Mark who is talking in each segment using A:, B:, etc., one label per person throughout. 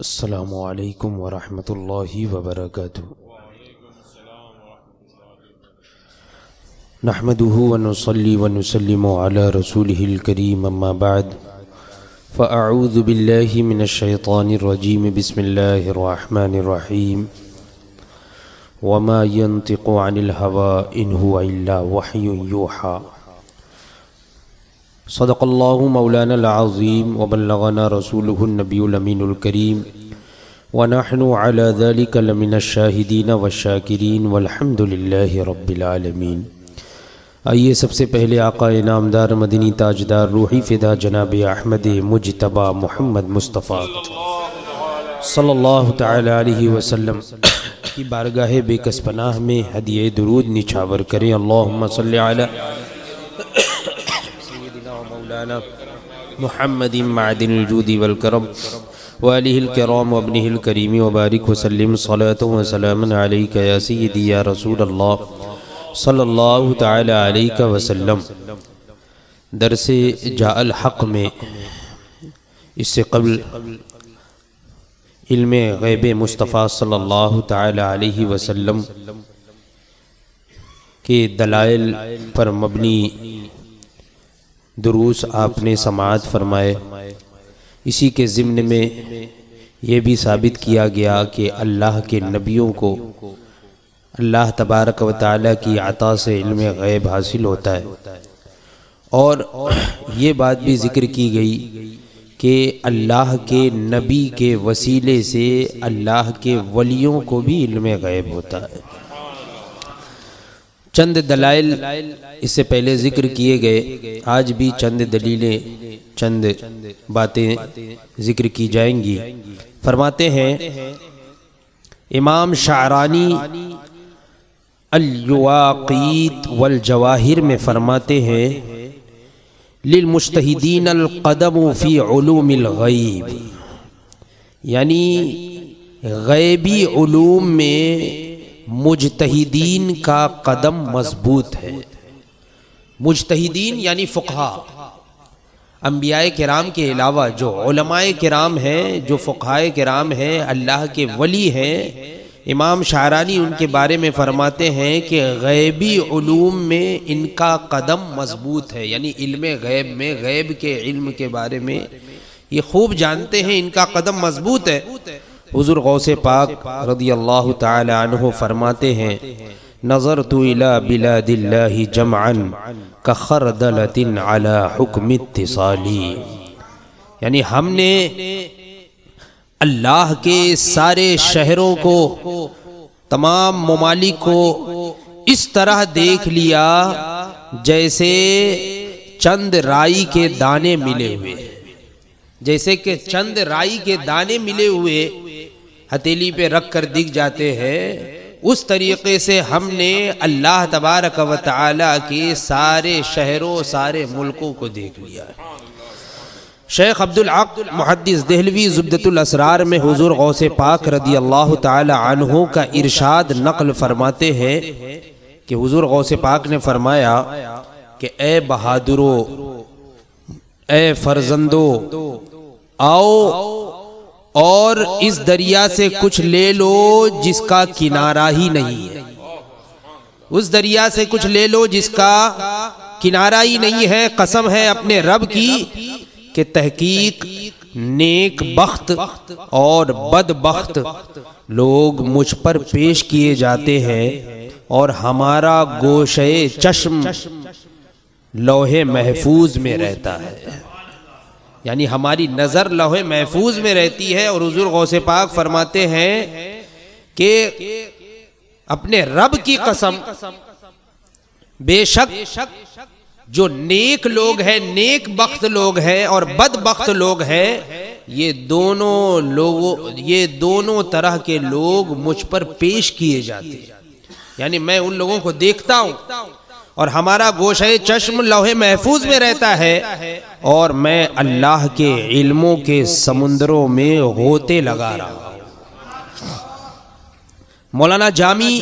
A: السلام علیکم ورحمۃ اللہ وبرکاتہ۔ نحمده ونصلي ونسلم على رسوله الكريم اما بعد فاعوذ باللہ من الشیطان الرجیم بسم اللہ الرحمن الرحیم وما ينطق عن الهوى ان هو الا وحی یوحى۔ صدق اللہ مولانا العظیم وبلغنا رسولہ النبی الامین الکریم ونحن على ذلك لمن الشاہدین والشاکرین والحمد للہ رب العالمین۔ آئیے سب سے پہلے آقا انعامدار مدنی تاجدار روحی فدا جناب احمد مجتبی محمد مصطفیٰ صلی اللہ تعالی علیہ وسلم کی بارگاہ بے کس پناہ میں ہدیہ درود نچھاور کریں۔ اللہم صلی علی محمد معدن الجود والکرم وآلہ الکرام وابنہ الکریم وبارک وسلم صلاة وسلام علیکہ یا سیدی یا رسول اللہ صلی اللہ تعالی علیہ وسلم۔ درس جاء الحق میں اس سے قبل علم غیب مصطفیٰ صلی اللہ تعالی علیہ وسلم کے دلائل پر مبنی دروس آپ نے سماعت فرمائے۔ اسی کے ضمن میں یہ بھی ثابت کیا گیا کہ اللہ کے نبیوں کو اللہ تبارک و تعالیٰ کی عطا سے علم غیب حاصل ہوتا ہے، اور یہ بات بھی ذکر کی گئی کہ اللہ کے نبی کے وسیلے سے اللہ کے ولیوں کو بھی علم غیب ہوتا ہے۔ چند دلائل اس سے پہلے ذکر کیے گئے، آج بھی چند دلیلیں چند باتیں ذکر کی جائیں گی۔ فرماتے ہیں امام شعرانی الواقیت والجواہر میں فرماتے ہیں للمجتہدین القدم فی علوم الغیب، یعنی غیبی علوم میں مجتہدین کا قدم مضبوط ہے۔ مجتہدین یعنی فقہا، انبیاء کرام کے علاوہ جو علماء کرام ہیں، جو فقہاء کرام ہیں، اللہ کے ولی ہیں، امام شعرانی ان کے بارے میں فرماتے ہیں کہ غیبی علوم میں ان کا قدم مضبوط ہے، یعنی علم غیب میں، غیب کے علم کے بارے میں یہ خوب جانتے ہیں، ان کا قدم مضبوط ہے۔ حضور غوث پاک رضی اللہ تعالی عنہ فرماتے ہیں نظرت الى بلاد اللہ جمعا کخردلۃ علی حکم اتصالی، یعنی ہم نے اللہ کے سارے شہروں کو، تمام ممالک کو اس طرح دیکھ لیا جیسے چند رائی کے دانے ملے ہوئے، جیسے کہ چند رائی کے دانے ملے ہوئے ہتھیلی پہ رکھ کر دکھ جاتے ہیں، اس طریقے سے ہم نے اللہ تبارک و تعالی کے سارے شہروں، سارے ملکوں کو دیکھ لیا۔ شیخ عبدالحق محدث دہلوی زبدۃ الاسرار میں حضور غوث پاک رضی اللہ تعالی عنہ کا ارشاد نقل فرماتے ہیں کہ حضور غوث پاک نے فرمایا کہ اے بہادرو، اے فرزندو، آؤ اور اس دریا سے کچھ لے لو جس کا کنارہ ہی نہیں ہے، اس دریا سے کچھ لے لو جس کا کنارہ ہی نہیں ہے۔ قسم ہے اپنے رب کی کہ تحقیق نیک بخت اور بد بخت لوگ مجھ پر پیش کیے جاتے ہیں، اور ہمارا گوشے چشم لوح محفوظ میں رہتا ہے، یعنی ہماری نظر لوح محفوظ میں رہتی ہے۔ اور حضور غوث پاک فرماتے ہیں کہ اپنے رب کی قسم، بے شک جو نیک لوگ ہیں، نیک بخت لوگ ہیں اور بد بخت لوگ ہیں، یہ دونوں طرح کے لوگ مجھ پر پیش کیے جاتے ہیں، یعنی میں ان لوگوں کو دیکھتا ہوں اور ہمارا گوشہ چشم لوح محفوظ میں رہتا ہے، اور میں اللہ کے علموں کے سمندروں میں غوطے لگا رہا ہوں۔ مولانا جامی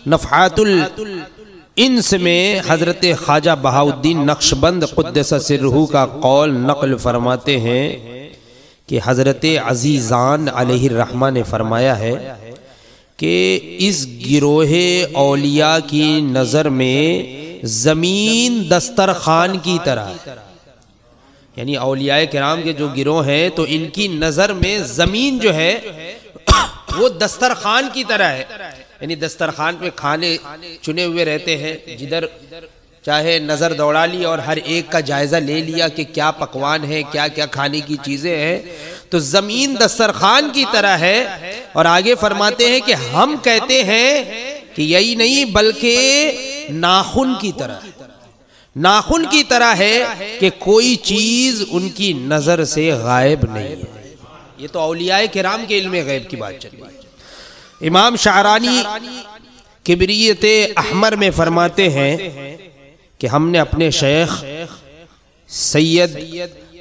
A: نفحات الانس میں حضرت خواجہ بہاؤالدین نقشبند قدس سرہ کا قول نقل فرماتے ہیں کہ حضرت عزیزان علیہ الرحمہ نے فرمایا ہے کہ اس گروہ اولیاء کی نظر میں زمین دسترخوان کی طرح ہے. یعنی اولیاء کرام کے جو گروہ ہیں تو ان کی نظر میں زمین جو ہے وہ دسترخوان کی طرح ہے. یعنی دسترخوان پہ کھانے چنے ہوئے رہتے ہیں، جدھر چاہے نظر دوڑا لی اور ہر ایک کا جائزہ لے لیا کہ کیا پکوان ہے، کیا کیا کھانے کی چیزیں ہیں. تو زمین دسترخوان کی طرح ہے. اور آگے فرماتے ہیں کہ ہم کہتے ہیں کہ یہی نہیں بلکہ ناخن کی طرح، ناخن کی طرح ہے کہ کوئی چیز ان کی نظر سے غائب نہیں ہے. یہ تو اولیاء کرام کے علم غیب کی بات چل رہی ہے. امام شعرانی کبریت احمر میں فرماتے ہیں کہ ہم نے اپنے شیخ سید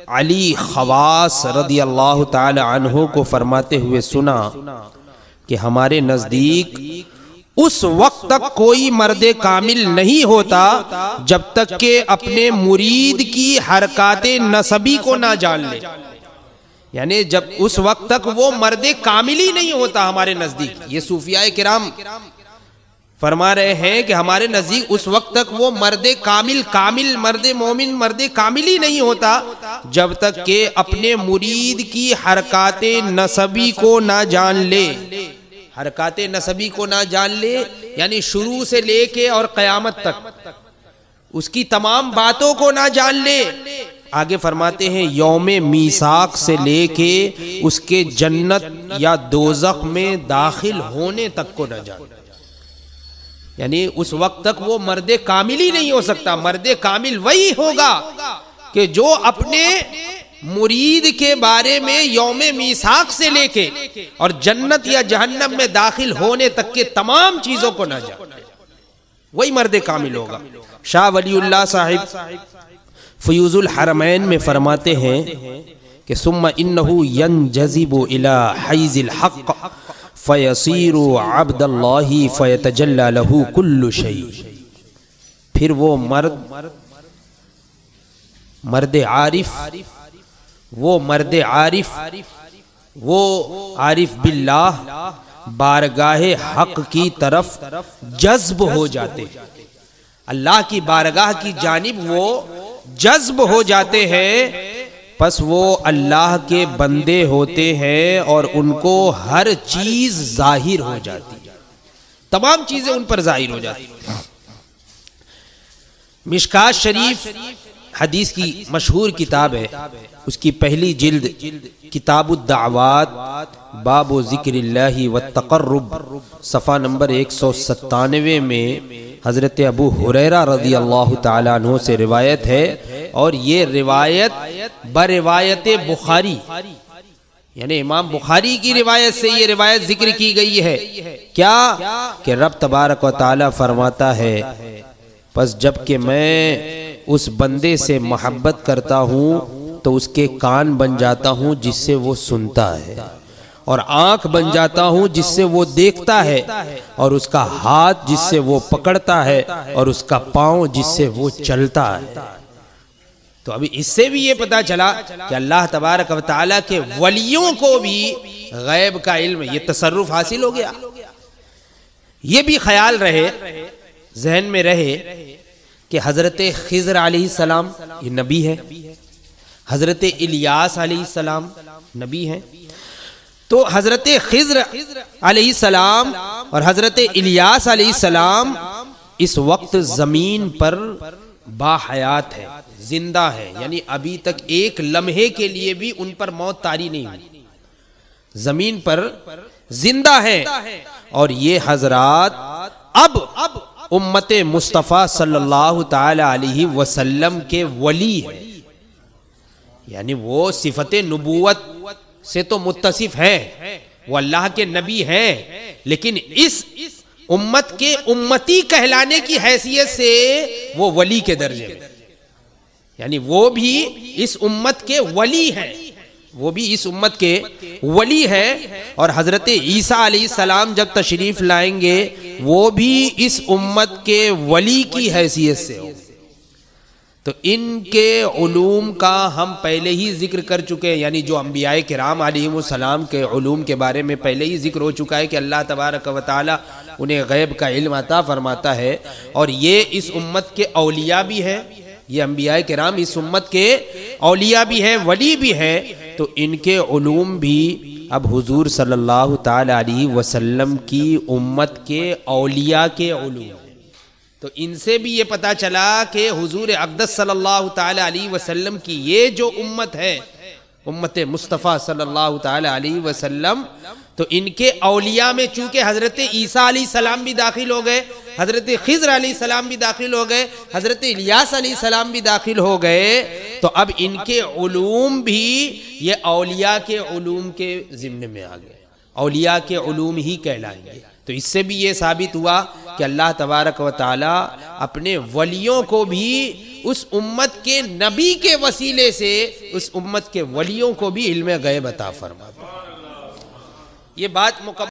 A: علی خواص رضی اللہ تعالی عنہ کو فرماتے ہوئے سنا کہ ہمارے نزدیک اس وقت تک کوئی مرد کامل نہیں ہوتا جب تک کہ اپنے مرید کی حرکات نسبی کو نہ جان لے. یعنی جب اس وقت تک وہ مرد کامل ہی نہیں ہوتا ہمارے نزدیک. یہ صوفیاء کرام فرما رہے ہیں کہ ہمارے نزدیک اس وقت تک وہ مرد کامل مرد مومن مرد کامل ہی نہیں ہوتا جب تک کہ اپنے مرید کی حرکات نسبی کو نہ جان لے. حرکات نسبی کو نہ جان لے یعنی شروع سے لے کے اور قیامت تک اس کی تمام باتوں کو نہ جان لے. آگے فرماتے ہیں یوم میثاق سے لے کے اس کے جنت یا دوزخ میں داخل ہونے تک کو نہ جان. یعنی اس وقت تک وہ مرد کامل ہی نہیں ہو سکتا. مرد کامل وہی ہوگا کہ جو اپنے مرید کے بارے میں یوم میثاق سے لے کے اور جنت یا جہنم میں داخل ہونے تک کے تمام چیزوں کو نہ جانے، وہی مرد کامل ہوگا. شاہ ولی اللہ صاحب فیوز الحرمین میں فرماتے ہیں کہ ثم انہ ینجذب الی حیز الحق فیصیر عبد اللہ فیتجلی لہ کل شیء. پھر وہ مرد عارف باللہ بارگاہ حق کی طرف جذب ہو جاتے ہیں. اللہ کی بارگاہ کی جانب وہ جذب ہو جاتے ہیں. پس وہ اللہ کے بندے ہوتے ہیں اور ان کو ہر چیز ظاہر ہو جاتی ہے، تمام چیزیں ان پر ظاہر ہو جاتی ہیں. مشکات شریف حدیث کی مشہور کتاب ہے، اس کی پہلی جلد کتاب الدعوات باب ذکر اللہ والتقرب صفحہ نمبر 197 میں حضرت ابو ہریرہ رضی اللہ تعالیٰ عنہ سے روایت ہے. اور یہ روایت بروایت بخاری، یعنی امام بخاری کی روایت سے یہ روایت ذکر کی گئی ہے. کیا کہ رب تبارک و تعالیٰ فرماتا ہے پس جب کہ میں اس بندے سے محبت کرتا ہوں تو اس کے کان بن جاتا ہوں جس سے وہ سنتا ہے، اور آنکھ بن جاتا ہوں جس سے وہ دیکھتا ہے، اور اس کا ہاتھ جس سے وہ پکڑتا ہے، اور اس کا پاؤں جس سے وہ چلتا ہے. تو ابھی اس سے بھی یہ پتا چلا کہ اللہ تبارک و تعالیٰ کے ولیوں کو بھی غیب کا علم، یہ تصرف حاصل ہو گیا. یہ بھی خیال رہے، ذہن میں رہے کہ حضرت خضر علیہ السلام یہ نبی ہے، حضرت الیاس علیہ السلام نبی ہیں. تو حضرت خضر علیہ السلام اور حضرت الیاس علیہ السلام اس وقت زمین پر باحیات ہے، زندہ ہے. یعنی ابھی تک ایک لمحے کے لیے بھی ان پر موت طاری نہیں ہوئی، زمین پر زندہ ہے. اور یہ حضرات اب امت مصطفیٰ صلی اللہ تعالی علیہ وسلم کے ولی ہیں. یعنی وہ صفت نبوت سے تو متصف ہے، وہ اللہ کے نبی ہیں، لیکن اس امت کے امتی کہلانے کی حیثیت سے وہ ولی کے درجے میں، یعنی وہ بھی اس امت کے ولی ہیں، وہ بھی اس امت کے ولی ہیں. اور حضرت عیسیٰ علیہ السلام جب تشریف لائیں گے وہ بھی اس امت کے ولی کی حیثیت سے ہوں. تو ان کے علوم کا ہم پہلے ہی ذکر کر چکے ہیں، یعنی جو انبیاء کرام علیہم السلام کے علوم کے بارے میں پہلے ہی ذکر ہو چکا ہے کہ اللہ تبارک و تعالی انہیں غیب کا علم عطا فرماتا ہے، اور یہ اس امت کے اولیاء بھی ہیں، یہ انبیاء کرام اس امت کے اولیاء بھی ہیں، ولی بھی ہیں، تو ان کے علوم بھی اب حضور صلی اللہ تعالی علیہ وسلم کی امت کے اولیاء کے علوم، تو ان سے بھی یہ پتا چلا کہ حضور اقدس صلی اللہ تعالی علیہ وسلم کی یہ جو امت ہے، امت مصطفیٰ صلی اللہ تعالی علیہ وسلم، تو ان کے اولیاء میں چونکہ حضرت عیسیٰ علیہ السلام بھی داخل ہو گئے، حضرت خضر علیہ السلام بھی داخل ہو گئے، حضرت الیاس علیہ السلام بھی داخل ہو گئے، تو اب ان کے علوم بھی یہ اولیاء کے علوم کے ضمن میں آ گئے، اولیاء کے علوم ہی کہلائیں گے۔ تو اس سے بھی یہ ثابت ہوا کہ اللہ تبارک و تعالی اپنے ولیوں کو بھی اس امت کے نبی کے وسیلے سے اس امت کے ولیوں کو بھی علم غیب عطا فرماتا ہے۔ یہ بات مکمل